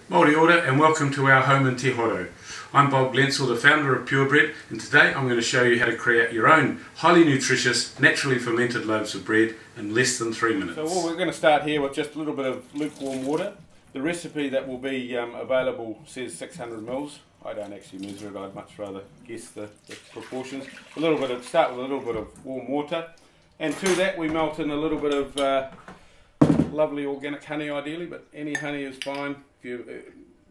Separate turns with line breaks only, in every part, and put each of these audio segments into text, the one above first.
Māori ora and welcome to our home in Te Horo. I'm Bob Glensor, the founder of Purebread, and today I'm going to show you how to create your own highly nutritious, naturally fermented loaves of bread in less than 3 minutes.
So we're going to start here with just a little bit of lukewarm water. The recipe that will be available says 600 mils. I don't actually measure it, I'd much rather guess the proportions. Start with a little bit of warm water, and to that we melt in a little bit of lovely organic honey ideally, but any honey is fine. If you,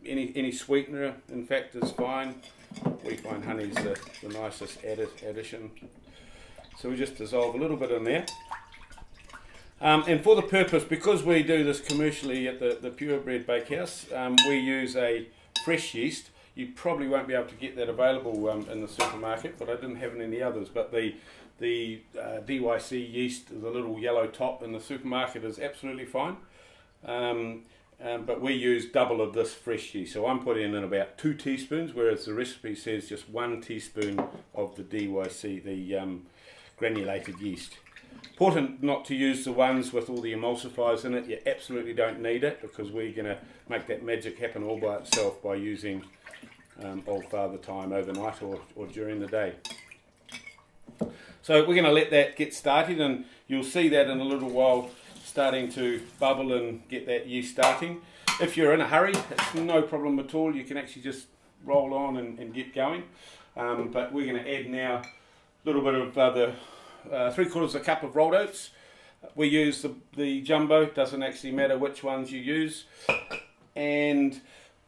any sweetener in fact is fine. We find honey is the nicest addition. So we just dissolve a little bit in there. And for the purpose, because we do this commercially at the Purebread Bakehouse, we use a fresh yeast. You probably won't be able to get that available in the supermarket, but I didn't have any others. But the DYC yeast, the little yellow top in the supermarket, is absolutely fine. But we use double of this fresh yeast. So I'm putting in about 2 teaspoons, whereas the recipe says just 1 teaspoon of the DYC, the granulated yeast. Important not to use the ones with all the emulsifiers in it. You absolutely don't need it, because we're going to make that magic happen all by itself by using Old Father Time overnight or during the day. So we're going to let that get started, and you'll see that in a little while starting to bubble and get that yeast starting. If you're in a hurry, it's no problem at all. You can actually just roll on and get going. But we're going to add now a little bit of the 3/4 cup of rolled oats. We use the jumbo, doesn't actually matter which ones you use. And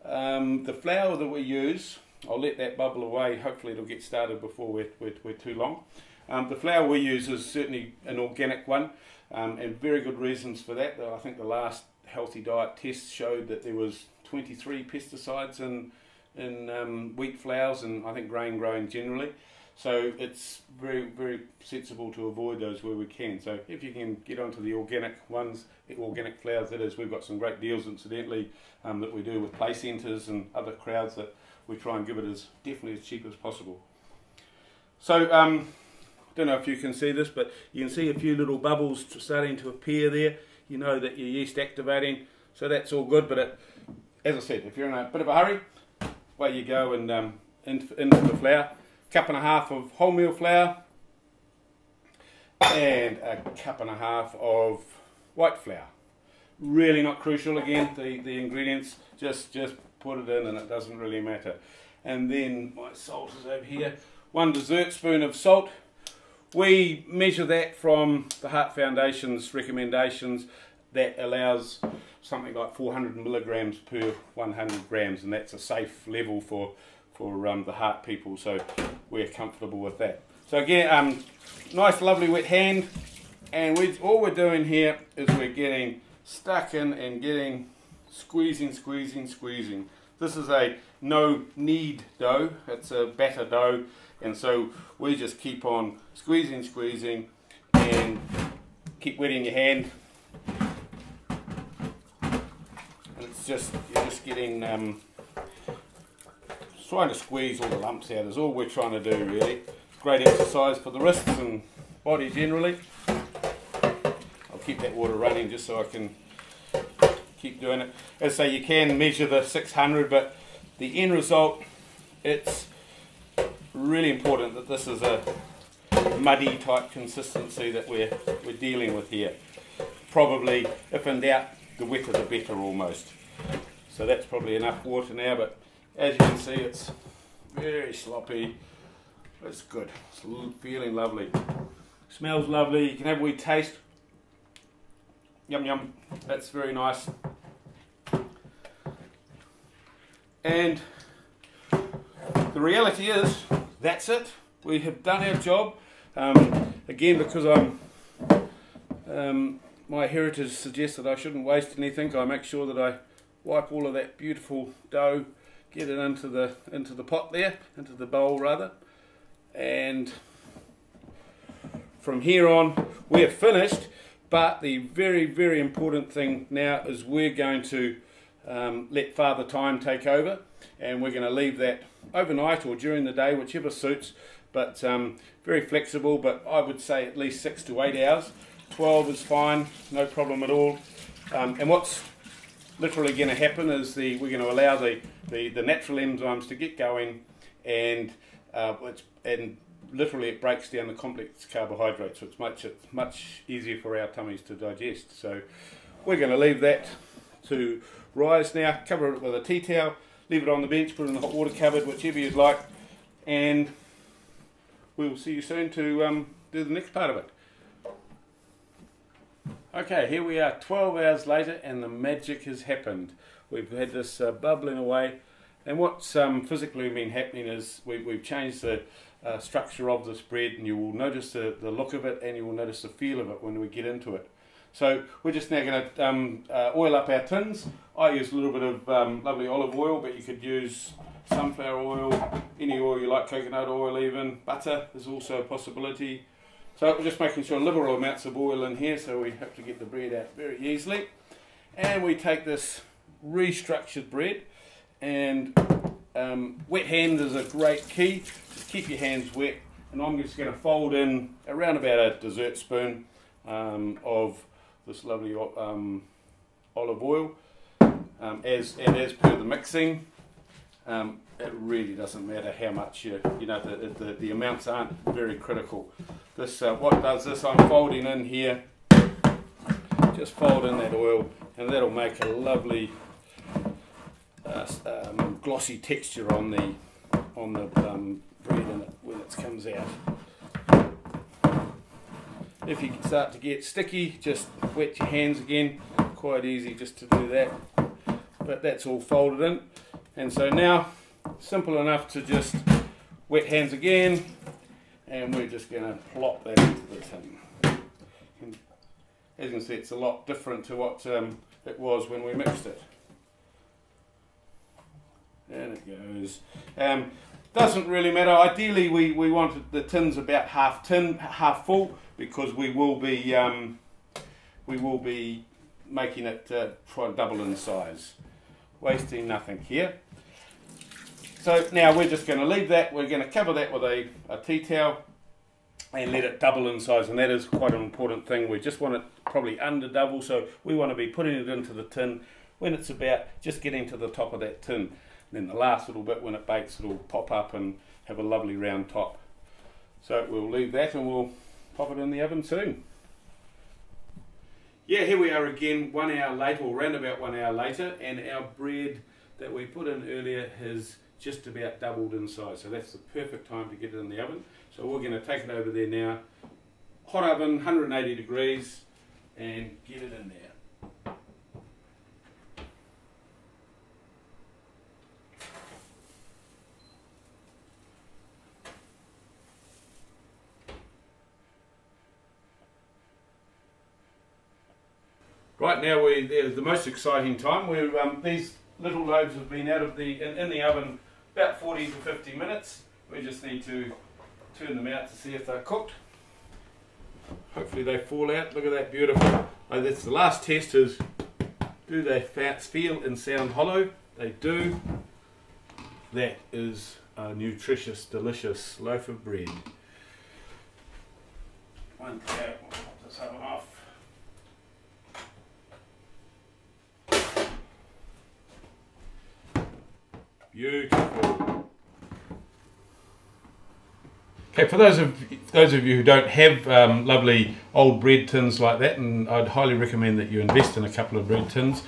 the flour that we use, I'll let that bubble away, hopefully it'll get started before we're too long. The flour we use is certainly an organic one, and very good reasons for that. I think the last healthy diet test showed that there was 23 pesticides in wheat flours, and I think grain growing generally. So it's very, very sensible to avoid those where we can. So if you can get onto the organic ones, the organic flours that is, we've got some great deals incidentally that we do with play centres and other crowds, that we try and give it as definitely as cheap as possible. So don't know if you can see this, but you can see a few little bubbles starting to appear there. You know that your yeast activating, so that's all good. But as I said, if you're in a bit of a hurry, away you go and into the flour. 1.5 cups of wholemeal flour and 1.5 cups of white flour. Really not crucial, again, the ingredients, just put it in and it doesn't really matter. And then my salt is over here. 1 dessert spoon of salt. We measure that from the Heart Foundation's recommendations. That allows something like 400 milligrams per 100 grams, and that's a safe level for the heart people, so we're comfortable with that. So again, nice lovely wet hand, and all we're doing here is we're getting stuck in and getting squeezing. This is a no knead dough, it's a batter dough, and so we just keep on squeezing and keep wetting your hand, and it's just, you're just getting trying to squeeze all the lumps out is all we're trying to do, really. Great exercise for the wrists and body generally. I'll keep that water running just so I can keep doing it. As I say, you can measure the 600, but the end result, it's really important that this is a muddy type consistency that we're dealing with here. Probably, if in doubt, the wetter the better almost. So that's probably enough water now, but as you can see, it's very sloppy. It's good. It's feeling lovely. Smells lovely. You can have a wee taste. Yum yum. That's very nice. And the reality is, that's it. We have done our job. Again, because my heritage suggests that I shouldn't waste anything, I make sure that I wipe all of that beautiful dough, get it into the pot there, into the bowl rather, and from here on we're finished. But the very, very important thing now is we're going to let Father Time take over, and we're going to leave that overnight or during the day, whichever suits, but very flexible, but I would say at least 6 to 8 hours. 12 is fine, no problem at all. And what's a literally going to happen is we're going to allow the natural enzymes to get going, and literally it breaks down the complex carbohydrates, so it's much easier for our tummies to digest. So we're going to leave that to rise now, cover it with a tea towel, leave it on the bench, put it in the hot water cupboard, whichever you'd like, and we'll see you soon to do the next part of it. Okay, here we are 12 hours later and the magic has happened. We've had this bubbling away, and what's physically been happening is we've changed the structure of this bread, and you will notice the look of it and you will notice the feel of it when we get into it. So we're just now going to oil up our tins. I use a little bit of lovely olive oil, but you could use sunflower oil, any oil you like, coconut oil even, butter is also a possibility. So we're just making sure liberal amounts of oil in here, so we have to get the bread out very easily. And we take this restructured bread, and wet hands is a great key. Just keep your hands wet, and I'm just going to fold in around about a dessert spoon of this lovely olive oil, as per the mixing. It really doesn't matter how much the amounts aren't very critical. This what does this? I'm folding in here. Just fold in that oil, and that'll make a lovely glossy texture on the bread when it comes out. If you start to get sticky, just wet your hands again. Quite easy just to do that. But that's all folded in, and so now simple enough to just wet hands again, and we're just going to plop that into the tin. And as you can see, it's a lot different to what it was when we mixed it. And it goes. Doesn't really matter. Ideally, we wanted the tins about half full, because we will be making it try and double in size. Wasting nothing here. So now we're just going to leave that. We're going to cover that with a tea towel and let it double in size, and that is quite an important thing. We just want it probably under double, so we want to be putting it into the tin when it's about just getting to the top of that tin. And then the last little bit, when it bakes, it'll pop up and have a lovely round top. So we'll leave that and we'll pop it in the oven soon. Yeah, here we are again 1 hour later, or round about 1 hour later, and our bread that we put in earlier has just about doubled in size. So that's the perfect time to get it in the oven. So we're going to take it over there now, hot oven, 180 degrees, and get it in there. Right now, there's the most exciting time. These little loaves have been out of in the oven about 40 to 50 minutes. We just need to turn them out to see if they're cooked. Hopefully they fall out. Look at that, beautiful. Oh, that's the last test, is do they feel and sound hollow? They do. That is a nutritious, delicious loaf of bread. One out, we'll pop this oven off. Beautiful. Okay, for those of you who don't have lovely old bread tins like that, and I'd highly recommend that you invest in a couple of bread tins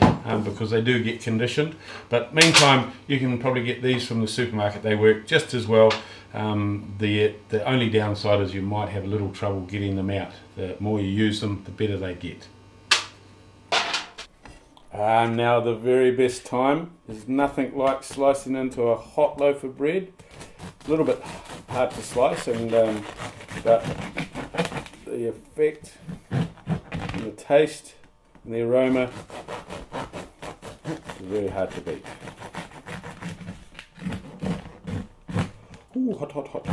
because they do get conditioned. But meantime, you can probably get these from the supermarket. They work just as well. The only downside is you might have a little trouble getting them out. The more you use them, the better they get. Now the very best time. There's nothing like slicing into a hot loaf of bread. A little bit hard to slice, and but the effect, and the taste, and the aroma is very hard to beat. Ooh, hot, hot, hot.